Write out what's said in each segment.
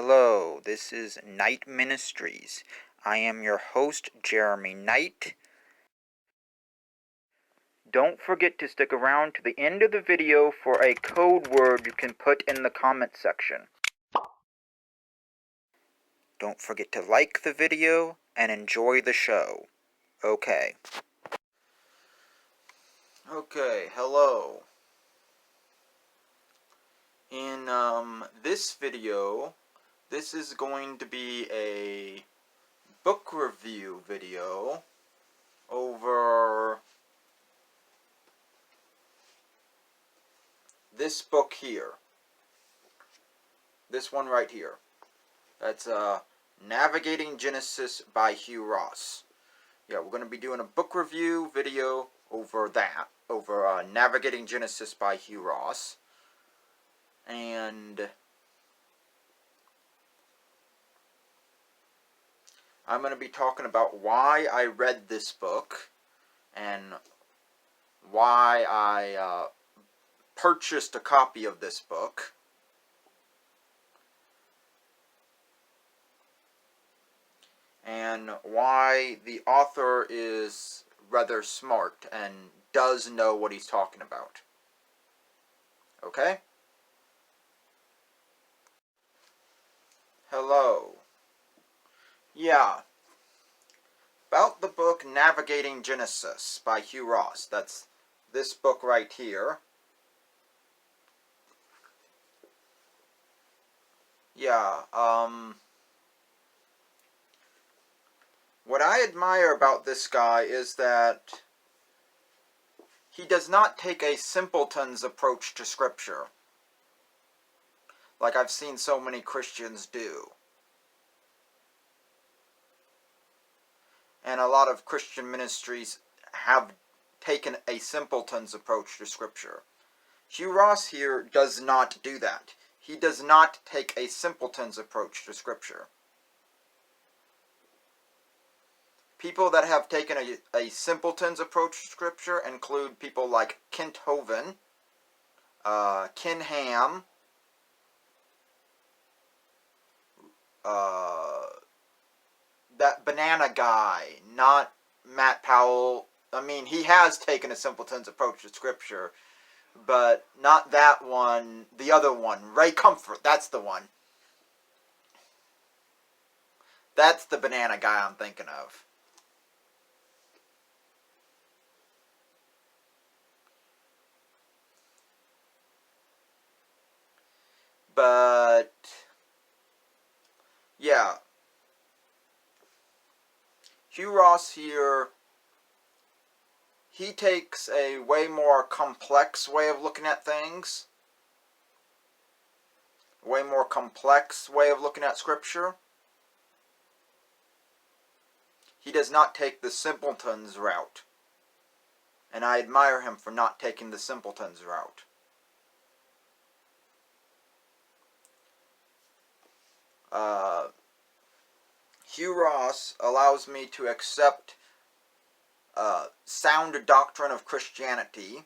Hello, this is Knight Ministries. I am your host, Jeremy Knight. Don't forget to stick around to the end of the video for a code word you can put in the comment section. Don't forget to like the video and enjoy the show. Okay, hello. In this video, this is going to be a book review video over this book here. This one right here. That's Navigating Genesis by Hugh Ross. Yeah, we're going to be doing a book review video over that, over Navigating Genesis by Hugh Ross. And I'm going to be talking about why I read this book and why I purchased a copy of this book. And why the author is rather smart and does know what he's talking about. Okay? Hello. Yeah. About the book Navigating Genesis by Hugh Ross. That's this book right here. Yeah, what I admire about this guy is that he does not take a simpleton's approach to Scripture, like I've seen so many Christians do. And a lot of Christian ministries have taken a simpleton's approach to Scripture. Hugh Ross here does not do that. He does not take a simpleton's approach to Scripture. People that have taken a simpleton's approach to Scripture include people like Kent Hovind, Ken Ham, that banana guy, not Matt Powell. I mean, he has taken a simpleton's approach to Scripture, but not that one, the other one, Ray Comfort, that's the one. That's the banana guy I'm thinking of. But, yeah. Hugh Ross here, he takes a way more complex way of looking at things. A way more complex way of looking at Scripture. He does not take the simpleton's route. And I admire him for not taking the simpleton's route. Hugh Ross allows me to accept sound doctrine of Christianity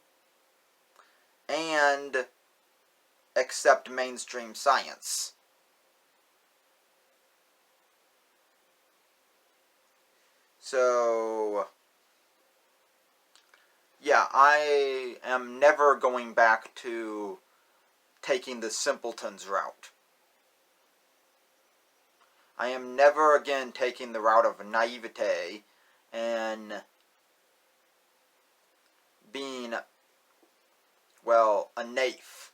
and accept mainstream science. So, yeah, I am never going back to taking the simpleton's route. I am never again taking the route of naivete and being, well, a naif.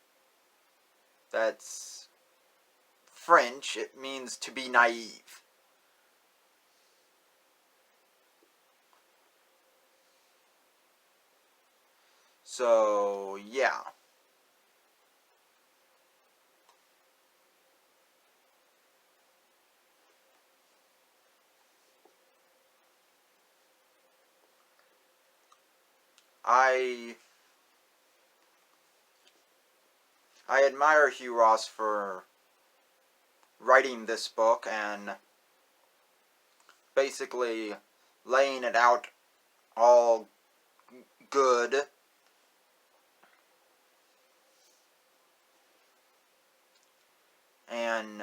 That's French. It means to be naive. So, yeah. I admire Hugh Ross for writing this book and basically laying it out all good. And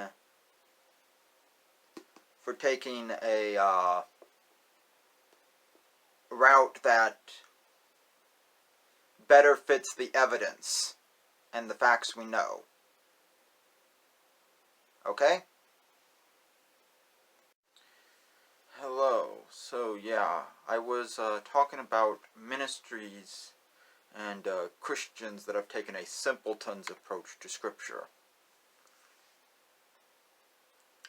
taking a route that better fits the evidence and the facts we know. Okay? Hello. So yeah, I was talking about ministries and Christians that have taken a simpleton's approach to Scripture.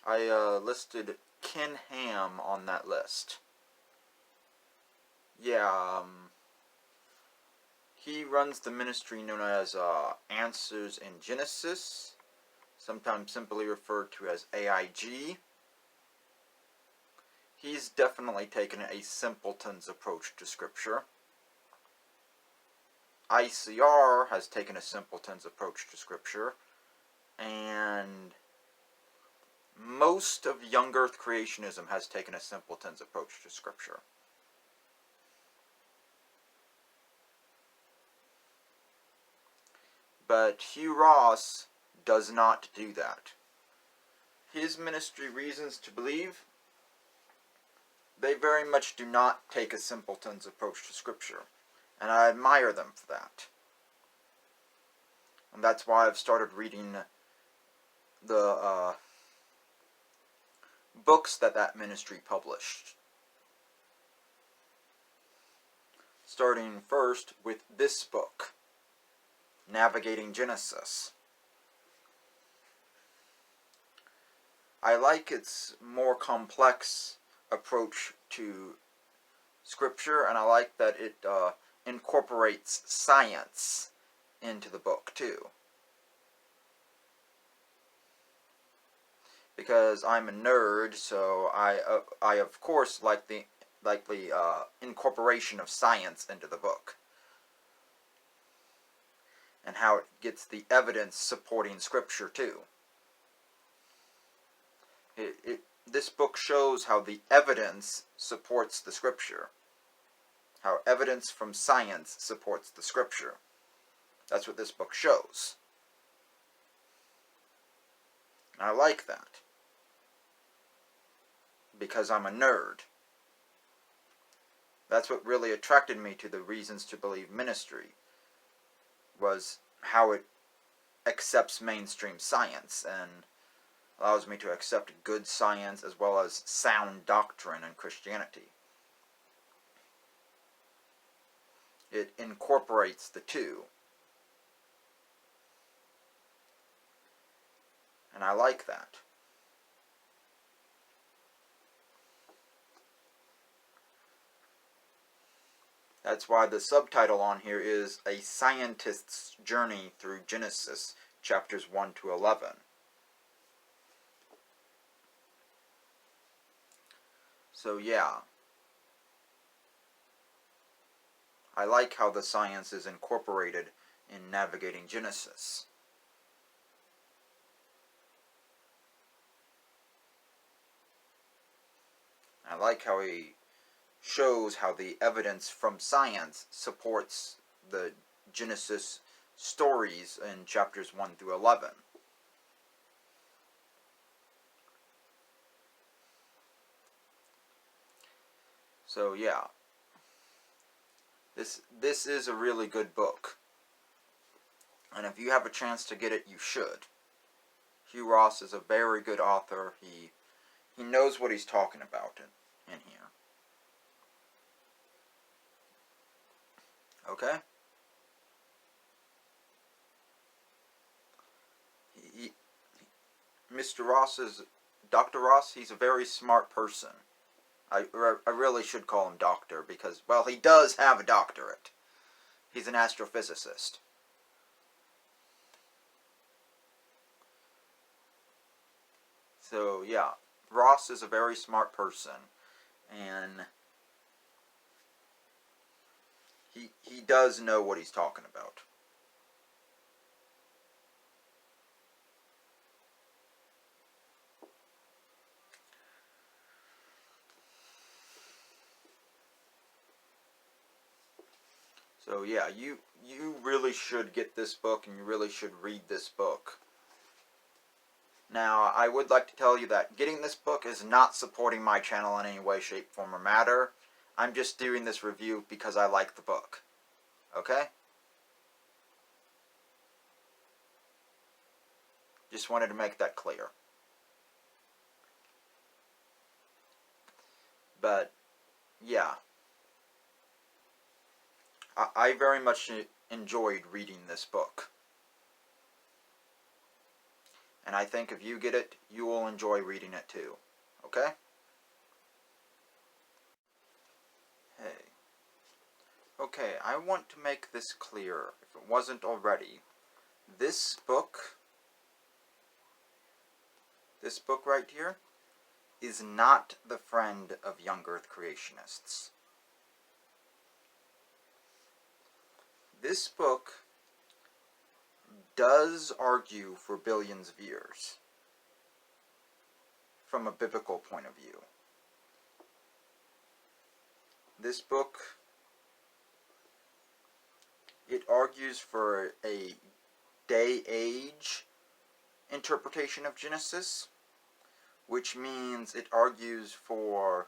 I listed Ken Ham on that list. Yeah, he runs the ministry known as Answers in Genesis, sometimes simply referred to as AIG. He's definitely taken a simpleton's approach to Scripture. ICR has taken a simpleton's approach to Scripture, and most of young earth creationism has taken a simpleton's approach to Scripture. But Hugh Ross does not do that. His ministry, Reasons to Believe, they very much do not take a simpleton's approach to Scripture, and I admire them for that. And that's why I've started reading the books that ministry published. Starting first with this book, Navigating Genesis. I like its more complex approach to Scripture, and I like that it incorporates science into the book too. Because I'm a nerd, so I of course like the incorporation of science into the book, and how it gets the evidence supporting Scripture too. This book shows how the evidence supports the Scripture. How evidence from science supports the Scripture. That's what this book shows. And I like that. Because I'm a nerd. That's what really attracted me to the Reasons to Believe ministry, was how it accepts mainstream science and allows me to accept good science as well as sound doctrine in Christianity. It incorporates the two. And I like that. That's why the subtitle on here is A Scientist's Journey Through Genesis, chapters 1 to 11. So yeah, I like how the science is incorporated in Navigating Genesis. I like how he shows how the evidence from science supports the Genesis stories in chapters 1 through 11. So yeah, this is a really good book, and if you have a chance to get it, you should. Hugh Ross is a very good author. He knows what he's talking about in here. Okay? Dr. Ross, he's a very smart person. I really should call him doctor because, well, he does have a doctorate. He's an astrophysicist. So, yeah, Ross is a very smart person, and he does know what he's talking about. So yeah, you really should get this book, and you really should read this book. Now, I would like to tell you that getting this book is not supporting my channel in any way, shape, form, or matter. I'm just doing this review because I like the book. Okay? Just wanted to make that clear. But, yeah. I very much enjoyed reading this book. And I think if you get it, you will enjoy reading it too. Okay? Hey. Okay, I want to make this clear, if it wasn't already. This book right here, is not the friend of young Earth creationists. This book does argue for billions of years from a biblical point of view. This book, it argues for a day-age interpretation of Genesis, which means it argues for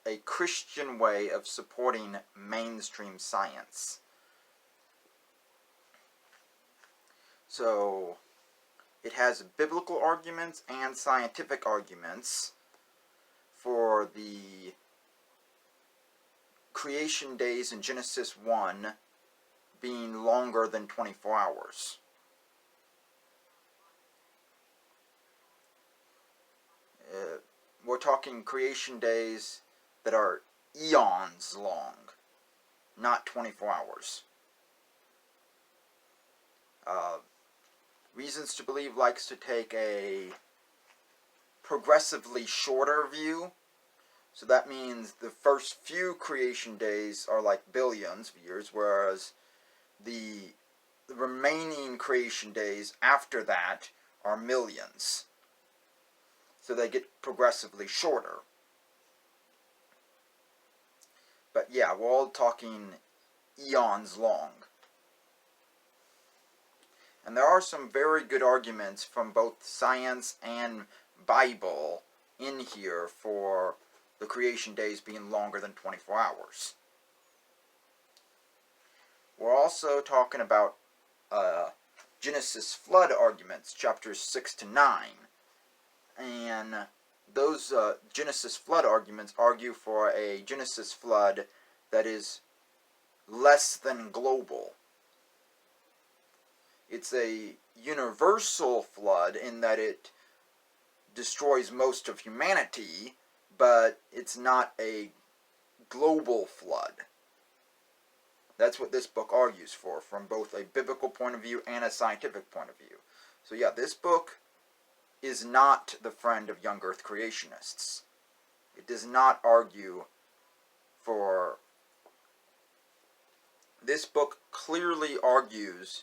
a Christian way of supporting mainstream science. So, it has biblical arguments and scientific arguments for the creation days in Genesis 1 being longer than 24 hours. We're talking creation days that are eons long, not 24 hours. Reasons to Believe likes to take a progressively shorter view. So that means the first few creation days are like billions of years, whereas the remaining creation days after that are millions. So they get progressively shorter. But yeah, we're all talking eons long. And there are some very good arguments from both science and Bible in here for the creation days being longer than 24 hours. We're also talking about Genesis flood arguments, chapters 6 to 9. And those Genesis flood arguments argue for a Genesis flood that is less than global. It's a universal flood in that it destroys most of humanity, but it's not a global flood. That's what this book argues for, from both a biblical point of view and a scientific point of view. So yeah, this book is not the friend of young Earth creationists. It does not argue for... This book clearly argues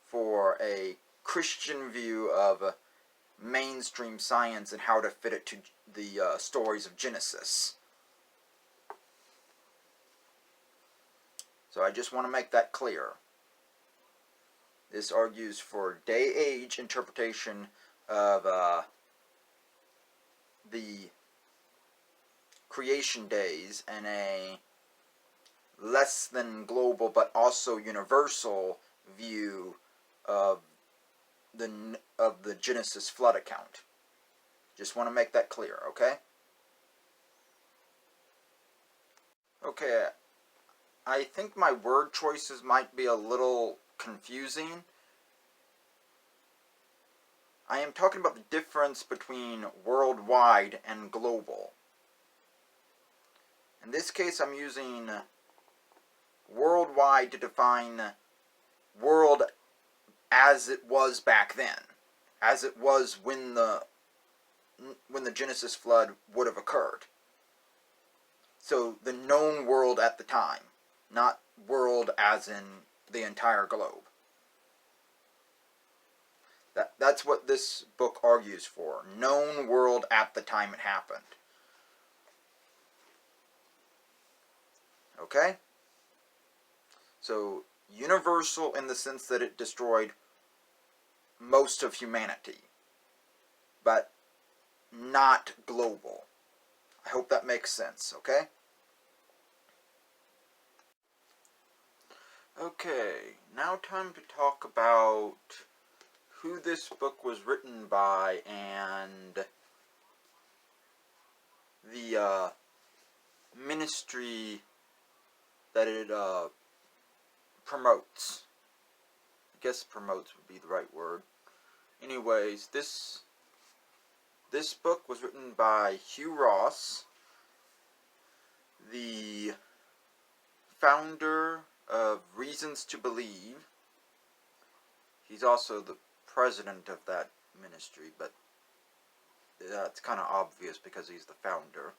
for a Christian view of mainstream science and how to fit it to the stories of Genesis. So I just want to make that clear. This argues for day-age interpretation of the creation days and a less than global but also universal view of the Genesis flood account. Just want to make that clear, okay? Okay, I think my word choices might be a little confusing. I am talking about the difference between worldwide and global. In this case, I'm using worldwide to define world as it was back then, as it was when the Genesis flood would have occurred. So the known world at the time, not world as in the entire globe. That's what this book argues for. Known world at the time it happened. Okay? So universal in the sense that it destroyed most of humanity, but not global. I hope that makes sense, okay? Okay, now time to talk about who this book was written by and the ministry that it promotes. I guess promotes would be the right word. Anyways, this book was written by Hugh Ross, the founder of Reasons to Believe. He's also the president of that ministry, but that's kind of obvious because he's the founder.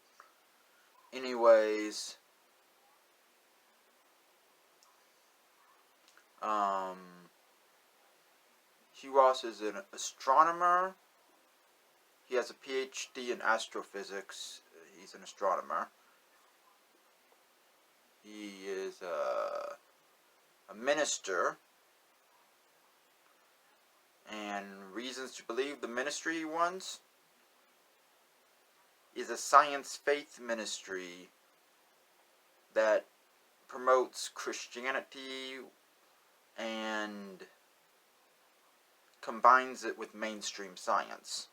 Anyways, Hugh Ross is an astronomer. He has a PhD in astrophysics. He's an astronomer. He is a minister. And Reasons to Believe, the ministry he runs, is a science faith ministry that promotes Christianity and combines it with mainstream science.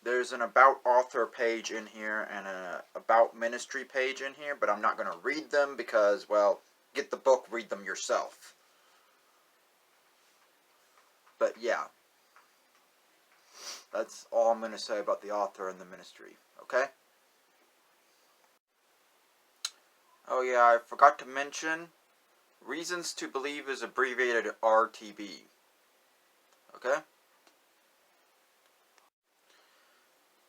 There's an About Author page in here and an About Ministry page in here, but I'm not going to read them because, well, get the book, read them yourself. But yeah, that's all I'm going to say about the author and the ministry, okay? Oh yeah, I forgot to mention, Reasons to Believe is abbreviated RTB, okay?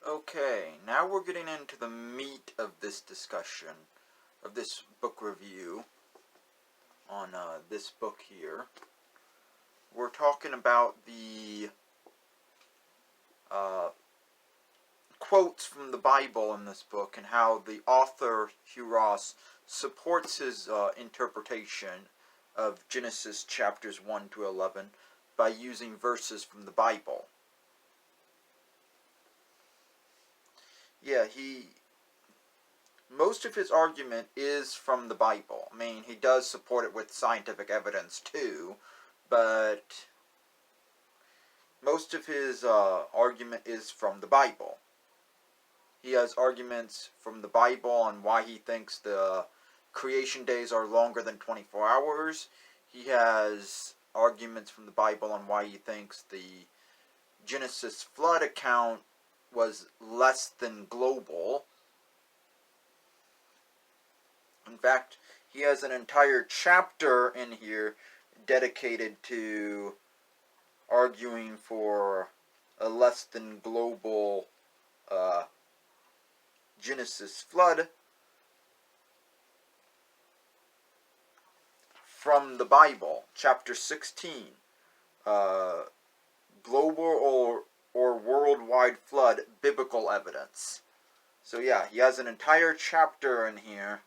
Okay, now we're getting into the meat of this discussion, of this book review on this book here. We're talking about the quotes from the Bible in this book and how the author, Hugh Ross, supports his interpretation of Genesis chapters 1 to 11 by using verses from the Bible. Yeah, most of his argument is from the Bible. I mean, he does support it with scientific evidence too, but most of his argument is from the Bible. He has arguments from the Bible on why he thinks the creation days are longer than 24 hours. He has arguments from the Bible on why he thinks the Genesis flood account was less than global. In fact, he has an entire chapter in here dedicated to arguing for a less than global Genesis flood from the Bible, chapter 16, global or worldwide flood, biblical evidence. So yeah, he has an entire chapter in here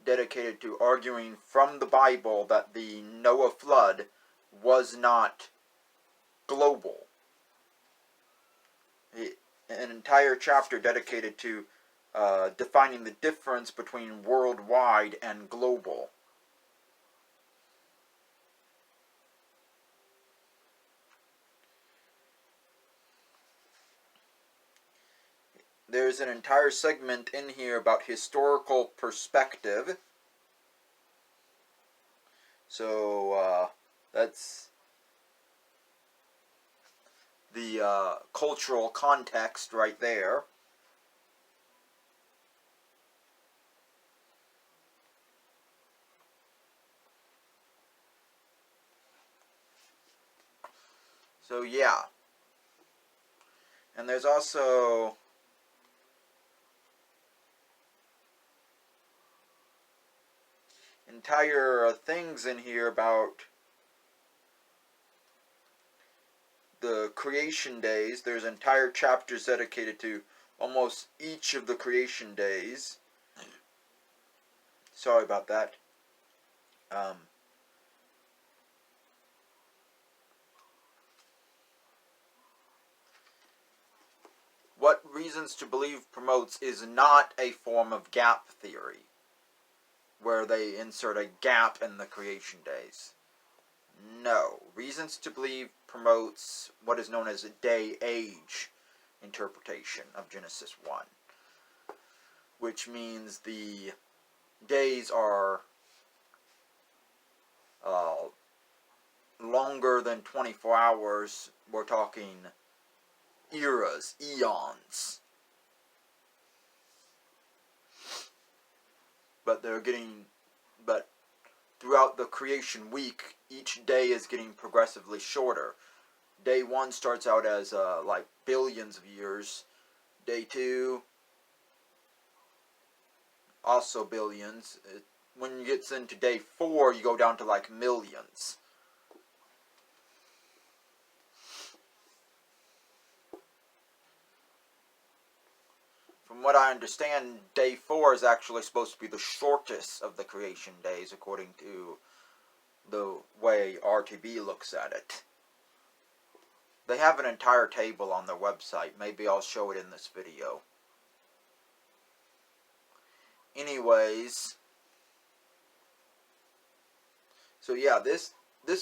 dedicated to arguing from the Bible that the Noah flood was not global. An entire chapter dedicated to defining the difference between worldwide and global. There's an entire segment in here about historical perspective. So that's the cultural context right there. So yeah. And there's also entire things in here about the creation days. There's entire chapters dedicated to almost each of the creation days. Sorry about that. What Reasons to Believe promotes is not a form of gap theory, where they insert a gap in the creation days. No. Reasons to Believe promotes what is known as a day-age interpretation of Genesis 1, which means the days are longer than 24 hours. We're talking eras, eons. But throughout the creation week, each day is getting progressively shorter. Day 1 starts out as like billions of years. Day 2, also billions. When you get into day 4, you go down to like millions. From what I understand, day 4 is actually supposed to be the shortest of the creation days, according to the way RTB looks at it. They have an entire table on their website. Maybe I'll show it in this video. Anyways, so yeah, this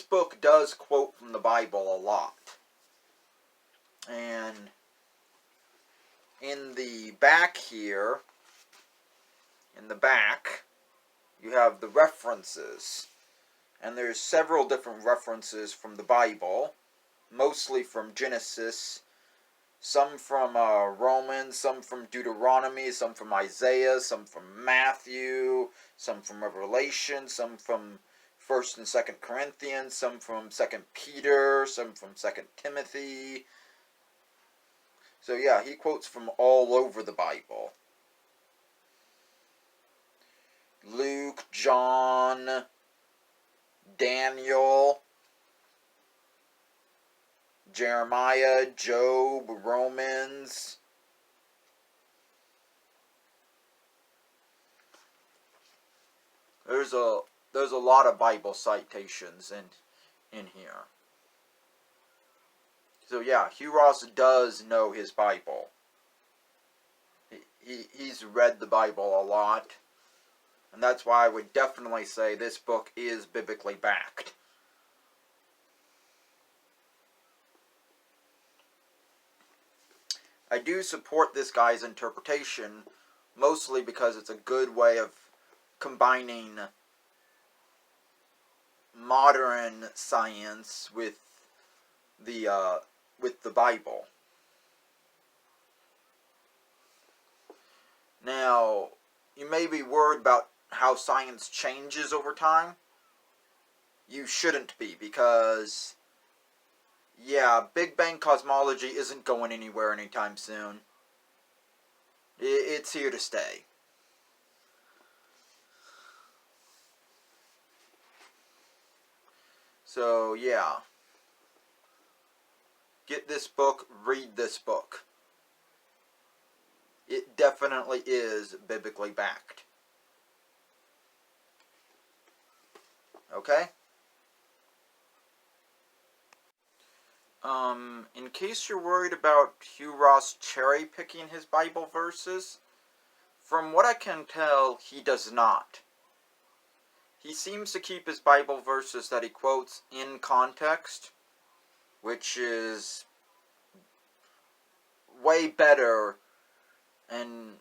book does quote from the Bible a lot. And in the back here, you have the references. And there's several different references from the Bible, mostly from Genesis, some from Romans, some from Deuteronomy, some from Isaiah, some from Matthew, some from Revelation, some from 1st and 2nd Corinthians, some from 2nd Peter, some from 2nd Timothy. So yeah, he quotes from all over the Bible. Luke, John, Daniel, Jeremiah, Job, Romans. There's a lot of Bible citations in here. So yeah, Hugh Ross does know his Bible. He's read the Bible a lot. And that's why I would definitely say this book is biblically backed. I do support this guy's interpretation, mostly because it's a good way of combining modern science with the Bible. Now, you may be worried about how science changes over time. You shouldn't be, because yeah, Big Bang cosmology isn't going anywhere anytime soon. It's here to stay. So yeah, get this book, read this book. It definitely is biblically backed. Okay? In case you're worried about Hugh Ross cherry-picking his Bible verses, from what I can tell, he does not. He seems to keep his Bible verses that he quotes in context, which is way better, and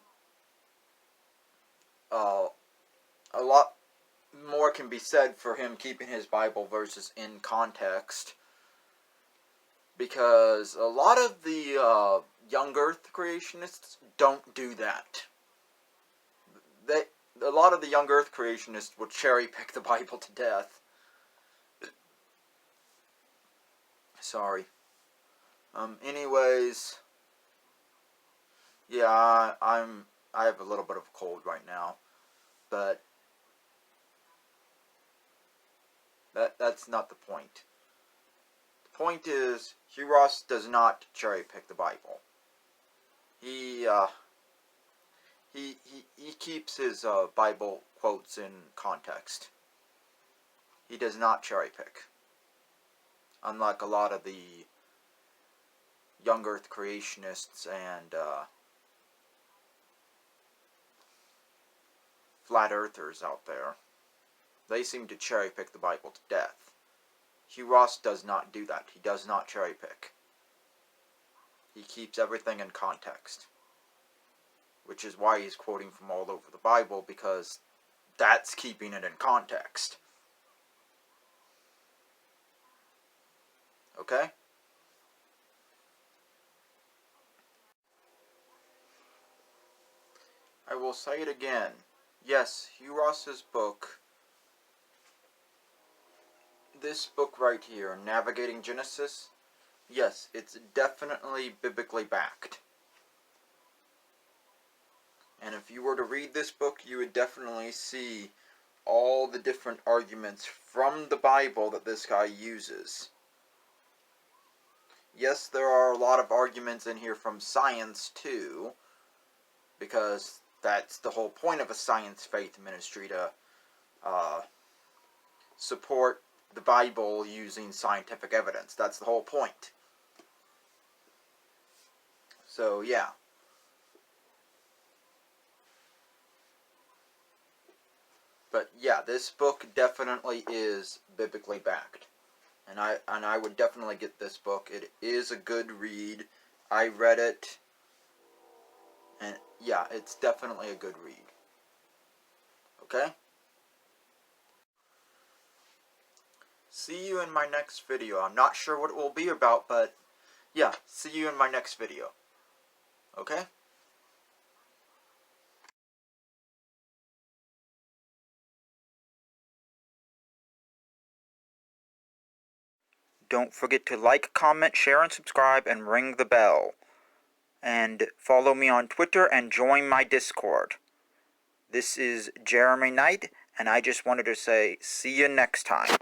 a lot more can be said for him keeping his Bible verses in context, because a lot of the young Earth creationists don't do that. A lot of the young Earth creationists will cherry pick the Bible to death. Sorry. Anyways, yeah, I have a little bit of a cold right now, but that's not the point. The point is, Hugh Ross does not cherry pick the Bible. He keeps his Bible quotes in context. He does not cherry pick. Unlike a lot of the young earth creationists and flat earthers out there. They seem to cherry pick the Bible to death. Hugh Ross does not do that. He does not cherry pick. He keeps everything in context. Which is why he's quoting from all over the Bible, because that's keeping it in context. Okay? I will say it again. Yes, Hugh Ross's book, this book right here, Navigating Genesis, yes, it's definitely biblically backed. And if you were to read this book, you would definitely see all the different arguments from the Bible that this guy uses. Yes, there are a lot of arguments in here from science, too, because that's the whole point of a science faith ministry, to support the Bible using scientific evidence. That's the whole point. So, yeah. But yeah, this book definitely is biblically backed. And I would definitely get this book. It is a good read. I read it. And yeah, it's definitely a good read. Okay? See you in my next video. I'm not sure what it will be about, but yeah, see you in my next video. Okay? Don't forget to like, comment, share, and subscribe, and ring the bell. And follow me on Twitter and join my Discord. This is Jeremy Knight, and I just wanted to say, see you next time.